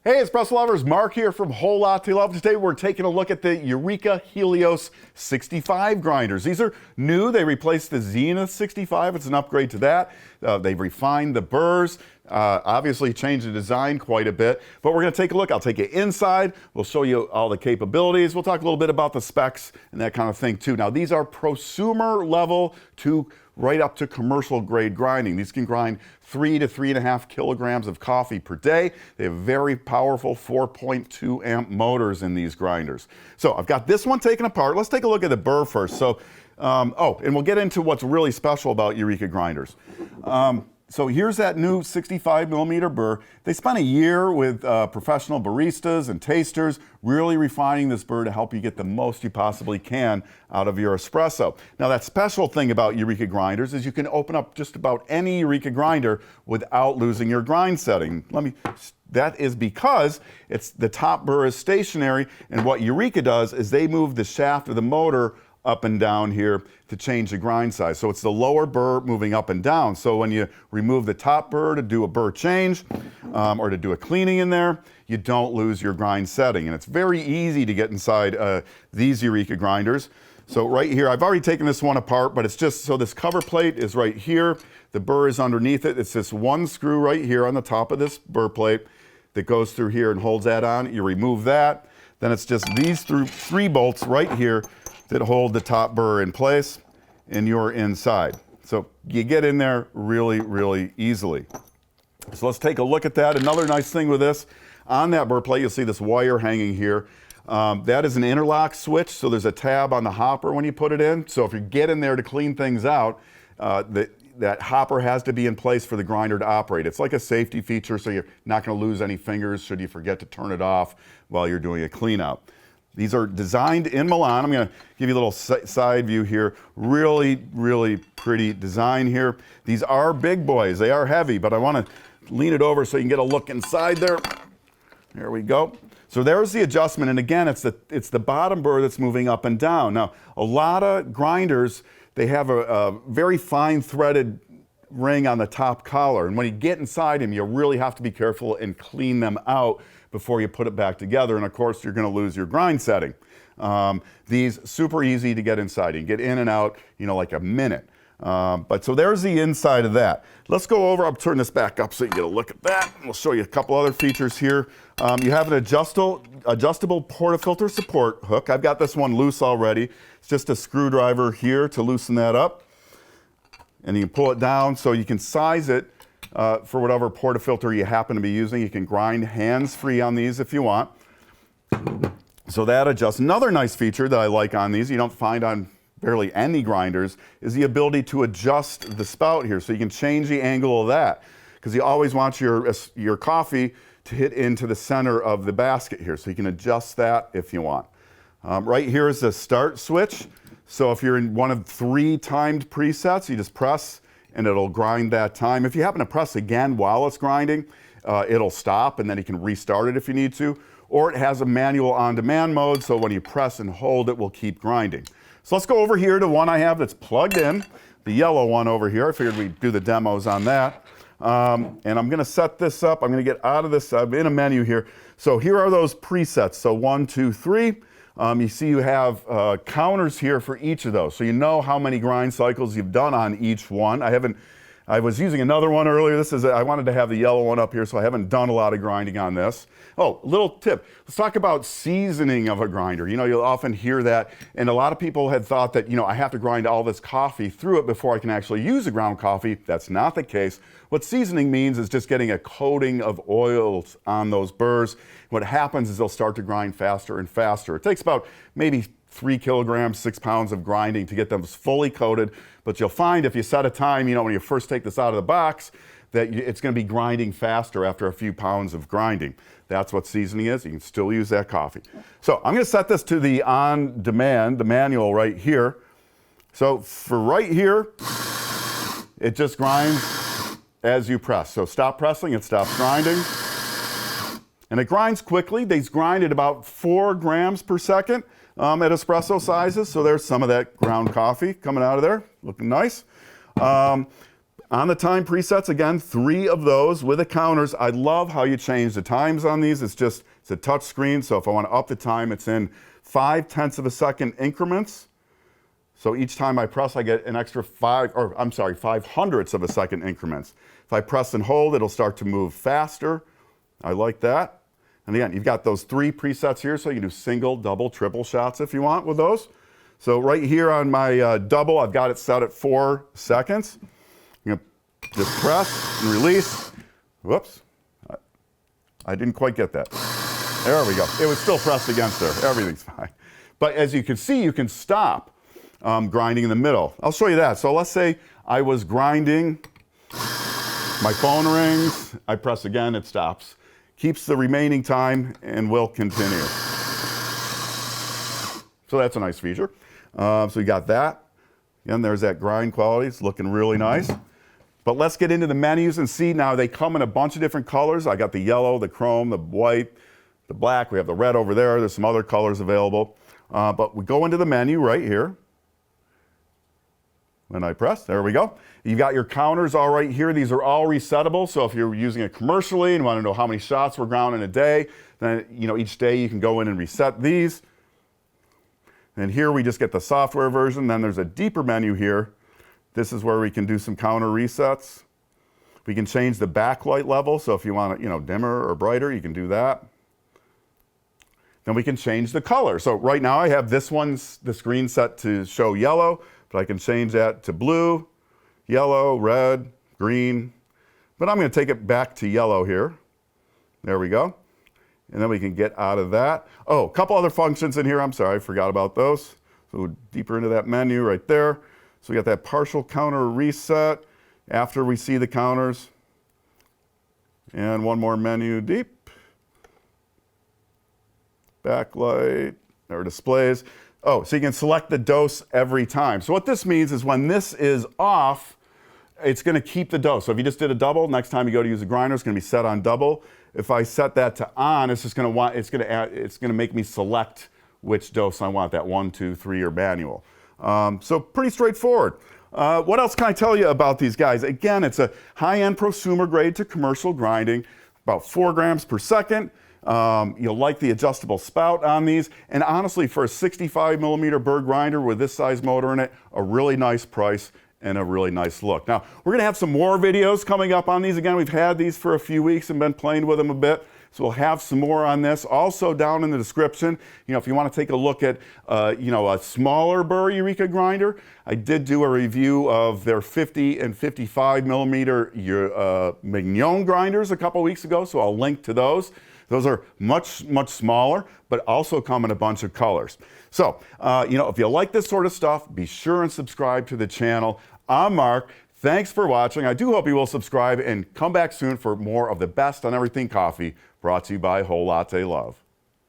Hey, Espresso lovers, Mark here from Whole Latte Love. Today we're taking a look at the Eureka Helios 65 grinders. These are new. They replaced the Zenith 65. It's an upgrade to that. They've refined the burrs, obviously changed the design quite a bit. But we're going to take a look. I'll take you inside. We'll show you all the capabilities. We'll talk a little bit about the specs and that kind of thing too. Now, these are prosumer level to right up to commercial grade grinding. These can grind 3 to 3.5 kilograms of coffee per day. They have very powerful 4.2 amp motors in these grinders. So I've got this one taken apart. Let's take a look at the Burr first. So, and we'll get into what's really special about Eureka grinders. So here's that new 65 millimeter Burr. They spent a year with professional baristas and tasters really refining this Burr to help you get the most you possibly can out of your espresso. Now that special thing about Eureka grinders is you can open up just about any Eureka grinder without losing your grind setting. That is because the top Burr is stationary, and what Eureka does is they move the shaft of the motor up and down here to change the grind size. So it's the lower Burr moving up and down. So when you remove the top Burr to do a Burr change or to do a cleaning in there, you don't lose your grind setting. And it's very easy to get inside these Eureka grinders. So right here, I've already taken this one apart, but it's just, so this cover plate is right here. The Burr is underneath it. It's this one screw right here on the top of this Burr plate that goes through here and holds that on. You remove that. Then it's just these three bolts right here that hold the top Burr in place, and you're inside. So you get in there really, really easily. So let's take a look at that. Another nice thing with this, on that Burr plate, you'll see this wire hanging here. That is an interlock switch, so there's a tab on the hopper when you put it in. So if you get in there to clean things out, that hopper has to be in place for the grinder to operate. It's like a safety feature, so you're not going to lose any fingers should you forget to turn it off while you're doing a clean out. These are designed in Milan. I'm going to give you a little side view here. Really, really pretty design here. These are big boys. They are heavy, but I want to lean it over so you can get a look inside there. There we go. So there's the adjustment, and again, it's the bottom Burr that's moving up and down. Now, a lot of grinders, they have a very fine threaded ring on the top collar, and when you get inside them, you really have to be careful and clean them out before you put it back together, and of course you're going to lose your grind setting. These super easy to get inside. You can get in and out, like a minute. But so there's the inside of that. Let's go over. I'll turn this back up so you get a look at that. We'll show you a couple other features here. You have an adjustable portafilter support hook. I've got this one loose already. It's just a screwdriver here to loosen that up, and you can pull it down so you can size it for whatever portafilter you happen to be using. You can grind hands-free on these if you want. So that adjusts. Another nice feature that I like on these, you don't find on barely any grinders, is the ability to adjust the spout here. So you can change the angle of that, because you always want your coffee to hit into the center of the basket here. So you can adjust that if you want. Right here is the start switch. So if you're in one of 3 timed presets, you just press and it'll grind that time. If you happen to press again while it's grinding, it'll stop, and then you can restart it if you need to. Or it has a manual on-demand mode, so when you press and hold, it will keep grinding. So let's go over here to one I have that's plugged in, the yellow one over here. I figured we'd do the demos on that. And I'm going to set this up. I'm going to get out of this. I'm in a menu here. So here are those presets. So 1, 2, 3. You see you have counters here for each of those. So you know how many grind cycles you've done on each one. I was using another one earlier. I wanted to have the yellow one up here, so I haven't done a lot of grinding on this. Oh, little tip. Let's talk about seasoning of a grinder. You'll often hear that, and a lot of people had thought that, I have to grind all this coffee through it before I can actually use the ground coffee. That's not the case. What seasoning means is just getting a coating of oils on those burrs. What happens is they'll start to grind faster and faster. It takes about maybe 3 kilograms, 6 pounds of grinding to get them fully coated. But you'll find if you set a time, when you first take this out of the box, that it's going to be grinding faster after a few pounds of grinding. That's what seasoning is. You can still use that coffee. So I'm going to set this to the on-demand, the manual right here. So for right here, it just grinds as you press. So stop pressing, it stops grinding. And it grinds quickly. These grind at about 4 grams per second at espresso sizes. So there's some of that ground coffee coming out of there, looking nice. On the time presets, again, 3 of those with the counters. I love how you change the times on these. It's a touch screen, so if I want to up the time, it's in 0.5 of a second increments. So each time I press, I get an extra 0.05 of a second increments. If I press and hold, it'll start to move faster. I like that. And again, you've got those 3 presets here, so you can do single, double, triple shots if you want with those. So right here on my double, I've got it set at 4 seconds. I'm gonna just press and release. Whoops, I didn't quite get that. There we go. It was still pressed against there. Everything's fine. But as you can see, you can stop grinding in the middle. I'll show you that. So let's say I was grinding, my phone rings, I press again, it stops. Keeps the remaining time and will continue. So that's a nice feature. So you got that. Again, there's that grind quality. It's looking really nice. But let's get into the menus and see. Now they come in a bunch of different colors. I got the yellow, the chrome, the white, the black. We have the red over there. There's some other colors available. But we go into the menu right here. When I press, there we go. You've got your counters all right here. These are all resettable. So if you're using it commercially and want to know how many shots were ground in a day, then each day you can go in and reset these. And here we just get the software version. Then there's a deeper menu here. This is where we can do some counter resets. We can change the backlight level. So if you want it, dimmer or brighter, you can do that. Then we can change the color. So right now I have the screen set to show yellow, but I can change that to blue, yellow, red, green. But I'm going to take it back to yellow here. There we go. And then we can get out of that. Oh, a couple other functions in here. I'm sorry, I forgot about those. So deeper into that menu right there. So we got that partial counter reset after we see the counters. And one more menu deep. Backlight, or displays. Oh, so you can select the dose every time. So what this means is when this is off, it's going to keep the dose. So if you just did a double, next time you go to use a grinder, it's going to be set on double. If I set that to on, it's just going to make me select which dose I want, that 1, 2, 3 or manual. So pretty straightforward. What else can I tell you about these guys? Again, it's a high-end prosumer grade to commercial grinding, about 4 grams per second. You'll like the adjustable spout on these. And honestly, for a 65 millimeter Burr grinder with this size motor in it, a really nice price and a really nice look. Now, we're gonna have some more videos coming up on these. Again, we've had these for a few weeks and been playing with them a bit. So we'll have some more on this. Also down in the description, if you want to take a look at, a smaller Burr Eureka grinder, I did do a review of their 50 and 55 millimeter Mignon grinders a couple weeks ago. So I'll link to those. Those are much, much smaller, but also come in a bunch of colors. So, if you like this sort of stuff, be sure and subscribe to the channel. I'm Mark. Thanks for watching. I do hope you will subscribe and come back soon for more of the best on everything coffee, brought to you by Whole Latte Love.